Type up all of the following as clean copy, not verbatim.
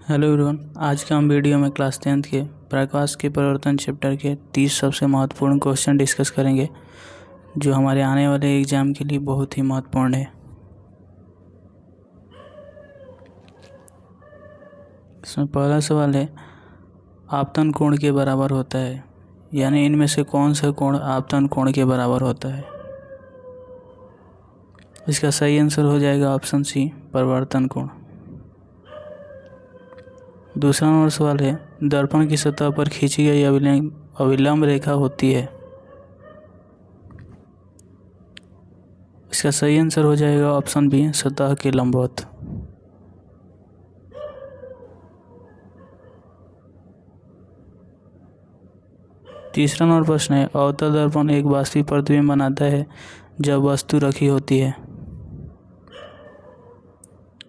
Hello everyone, आज के हम वीडियो में क्लास 10th के प्रकाश के परिवर्तन चैप्टर के 30 सबसे महत्वपूर्ण क्वेश्चन डिस्कस करेंगे जो हमारे आने वाले एग्ज़ाम के लिए बहुत ही महत्वपूर्ण है। इसमें पहला सवाल है, आपतन कोण के बराबर होता है, यानी इनमें से कौन सा कोण आपतन कोण के बराबर होता है। इसका सही आंसर हो जाएगा ऑप्शन सी, परिवर्तन कोण। दूसरा नंबर सवाल है, दर्पण की सतह पर खींची गई अविलंब रेखा होती है। इसका सही आंसर हो जाएगा ऑप्शन बी, सतह के लंबवत। तीसरा नंबर प्रश्न है, अवतल दर्पण एक वास्तविक प्रतिबिंब बनाता है जब वस्तु रखी होती है।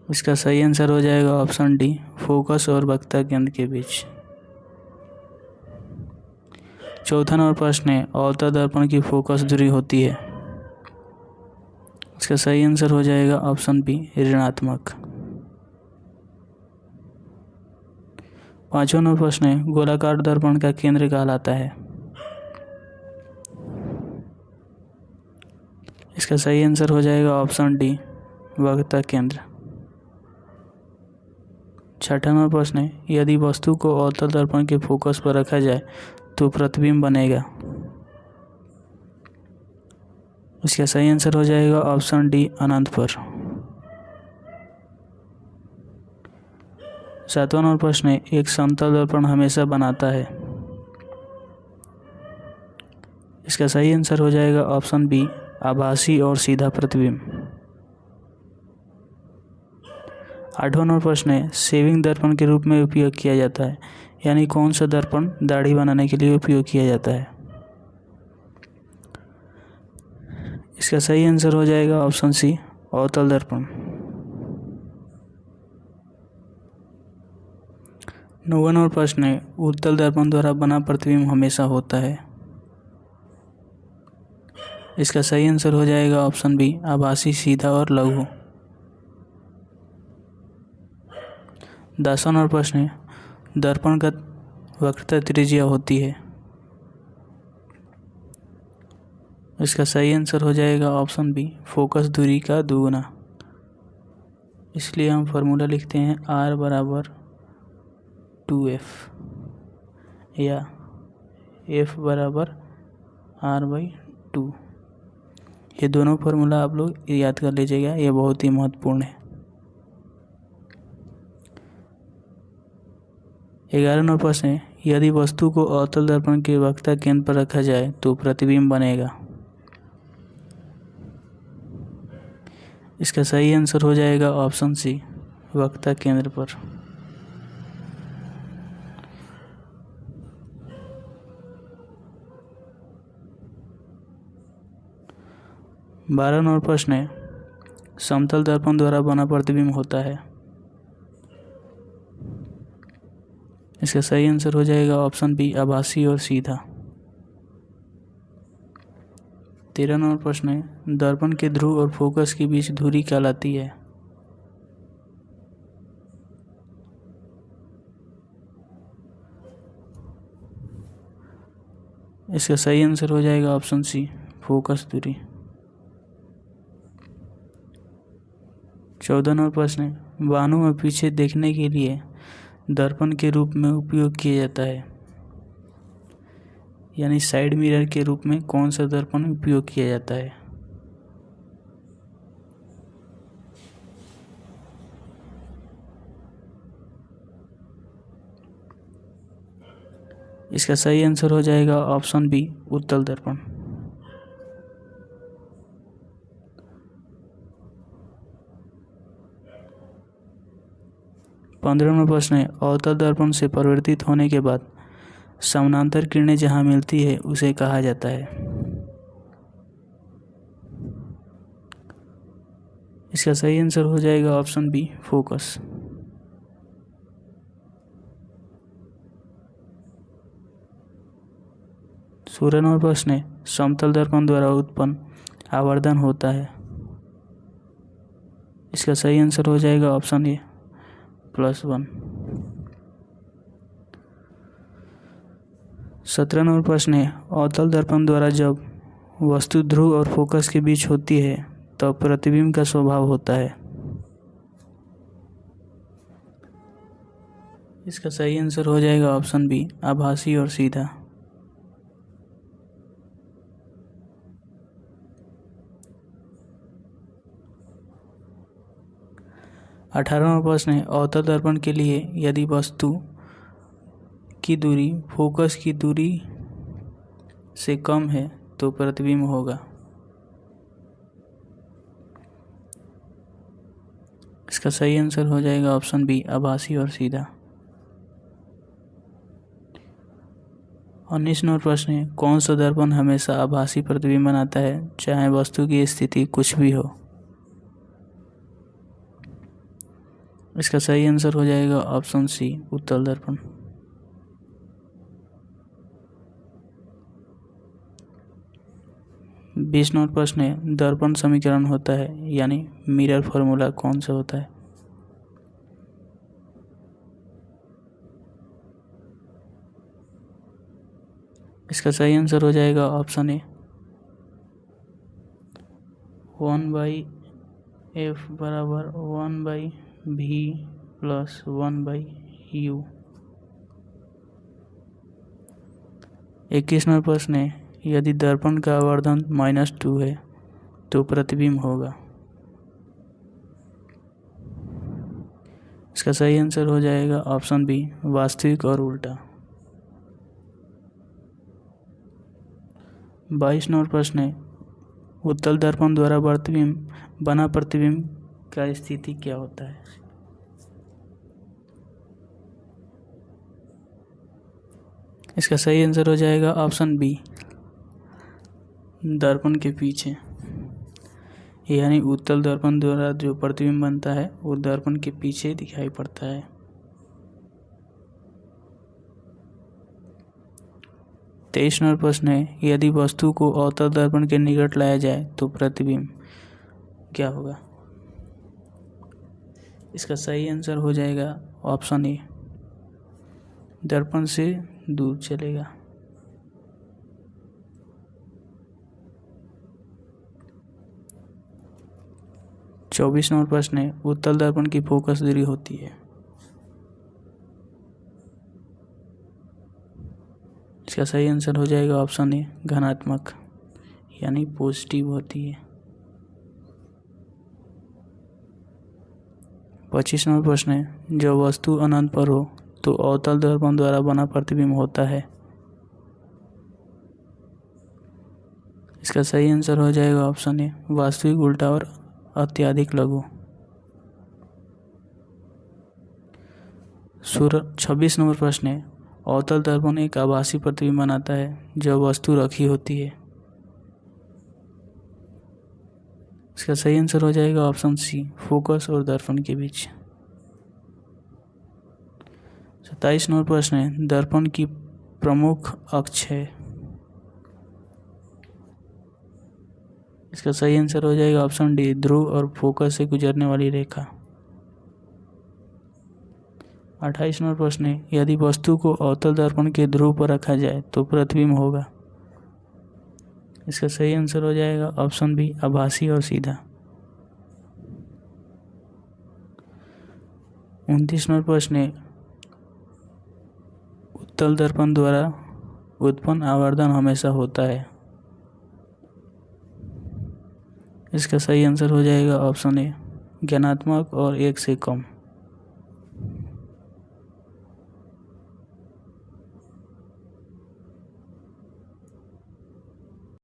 इसका सही आंसर हो जाएगा ऑप्शन डी, फोकस और वक्रता केंद्र के बीच। चौथा नंबर प्रश्न है, अवतल दर्पण की फोकस दूरी होती है। इसका सही आंसर हो जाएगा ऑप्शन बी, ऋणात्मक। पांचवा नंबर प्रश्न है, गोलाकार दर्पण का केंद्र कहलाता है। इसका सही आंसर हो जाएगा ऑप्शन डी, वक्रता केंद्र। छठा नंबर प्रश्न है, यदि वस्तु को अवतल दर्पण के फोकस पर रखा जाए तो प्रतिबिंब बनेगा। इसका सही आंसर हो जाएगा ऑप्शन डी, अनंत पर। सातवां नंबर प्रश्न है, एक समतल दर्पण हमेशा बनाता है। इसका सही आंसर हो जाएगा ऑप्शन बी, आभासी और सीधा प्रतिबिंब। आठवां नंबर प्रश्न है, शेविंग दर्पण के रूप में उपयोग किया जाता है, यानी कौन सा दर्पण दाढ़ी बनाने के लिए उपयोग किया जाता है। इसका सही आंसर हो जाएगा ऑप्शन सी, अवतल दर्पण। नौवां नंबर प्रश्न है, उत्तल दर्पण द्वारा बना प्रतिबिंब हमेशा होता है। इसका सही आंसर हो जाएगा ऑप्शन बी, आभासी, सीधा और लघु। 10वां नंबर प्रश्न है, दर्पण का वक्रता त्रिज्या होती है। इसका सही आंसर हो जाएगा ऑप्शन बी, फोकस दूरी का दुगुना। इसलिए हम फार्मूला लिखते हैं R बराबर 2F या F बराबर R/2। ये दोनों फार्मूला आप लोग याद कर लीजिएगा, ये बहुत ही महत्वपूर्ण है। 11 नंबर प्रश्न है, यदि वस्तु को अवतल दर्पण के वक्रता केंद्र पर रखा जाए तो प्रतिबिंब बनेगा। इसका सही आंसर हो जाएगा ऑप्शन सी, वक्रता केंद्र पर। बारह नंबर प्रश्न है, समतल दर्पण द्वारा बना प्रतिबिंब होता है। इसका सही आंसर हो जाएगा ऑप्शन बी, आभासी और सीधा। 13 नंबर प्रश्न है, दर्पण के ध्रुव और फोकस के बीच दूरी कहलाती है। इसका सही आंसर हो जाएगा ऑप्शन सी, फोकस दूरी। 14 नंबर प्रश्न है, वाहनों में पीछे देखने के लिए दर्पण के रूप में उपयोग किया जाता है, यानी साइड मिरर के रूप में कौन सा दर्पण उपयोग किया जाता है। इसका सही आंसर हो जाएगा ऑप्शन बी, उत्तल दर्पण। पंद्रह नंबर प्रश्न है, अवतल दर्पण से परिवर्तित होने के बाद समानांतर किरणें जहां मिलती है उसे कहा जाता है। इसका सही आंसर हो जाएगा ऑप्शन बी, फोकस। सोलह नंबर प्रश्न है, समतल दर्पण द्वारा उत्पन्न आवर्धन होता है। इसका सही आंसर हो जाएगा ऑप्शन ए, +1। 17 नंबर प्रश्न है, अवतल दर्पण द्वारा जब वस्तु ध्रुव और फोकस के बीच होती है तब प्रतिबिंब का स्वभाव होता है। इसका सही आंसर हो जाएगा ऑप्शन बी, आभासी और सीधा। 18वां प्रश्न है, अवतल दर्पण के लिए यदि वस्तु की दूरी फोकस की दूरी से कम है तो प्रतिबिंब होगा। इसका सही आंसर हो जाएगा ऑप्शन बी, आभासी और सीधा। 19 नंबर प्रश्न है, कौन सा दर्पण हमेशा आभासी प्रतिबिंब बनाता है चाहे वस्तु की स्थिति कुछ भी हो। इसका सही आंसर हो जाएगा ऑप्शन सी, उत्तल दर्पण। 20 नंबर प्रश्न है, दर्पण समीकरण होता है यानी मिरर फॉर्मूला कौन सा होता है। इसका सही आंसर हो जाएगा ऑप्शन ए, 1/f बराबर 1/v प्लस 1/u। 21 नंबर प्रश्न है, यदि दर्पण का आवर्धन -2 है तो प्रतिबिंब होगा। इसका सही आंसर हो जाएगा ऑप्शन बी, वास्तविक और उल्टा। 22 नंबर प्रश्न है, उत्तल दर्पण द्वारा बना प्रतिबिंब का स्थिति क्या होता है। इसका सही आंसर हो जाएगा ऑप्शन बी, दर्पण के पीछे, यानी उत्तल दर्पण द्वारा जो प्रतिबिंब बनता है वो दर्पण के पीछे दिखाई पड़ता है। 23 नंबर प्रश्न है, यदि वस्तु को अवतल दर्पण के निकट लाया जाए तो प्रतिबिंब क्या होगा। इसका सही आंसर हो जाएगा ऑप्शन ए, दर्पण से दूर चलेगा। 24 नंबर प्रश्न है, उत्तल दर्पण की फोकस दूरी होती है। इसका सही आंसर हो जाएगा ऑप्शन ए, धनात्मक यानी पॉजिटिव होती है। 25 नंबर प्रश्न है, जब वस्तु अनंत पर हो तो अवतल दर्पण द्वारा बना प्रतिबिंब होता है। इसका सही आंसर हो जाएगा ऑप्शन ए, वास्तविक, उल्टा और अत्यधिक लघु। 26 नंबर प्रश्न है, अवतल दर्पण एक आभासी प्रतिबिंब बनाता है जब वस्तु रखी होती है। इसका सही आंसर हो जाएगा ऑप्शन सी, फोकस और दर्पण के बीच। 27 नंबर प्रश्न है, दर्पण की प्रमुख अक्ष है। इसका सही आंसर हो जाएगा ऑप्शन डी, ध्रुव और फोकस से गुजरने वाली रेखा। 28 नंबर प्रश्न है, यदि वस्तु को अवतल दर्पण के ध्रुव पर रखा जाए तो प्रतिबिंब होगा। इसका सही आंसर हो जाएगा ऑप्शन बी, आभासी और सीधा। 29 नंबर प्रश्न है, उत्तल दर्पण द्वारा उत्पन्न आवर्धन हमेशा होता है। इसका सही आंसर हो जाएगा ऑप्शन ए, ज्ञानात्मक और 1 से कम।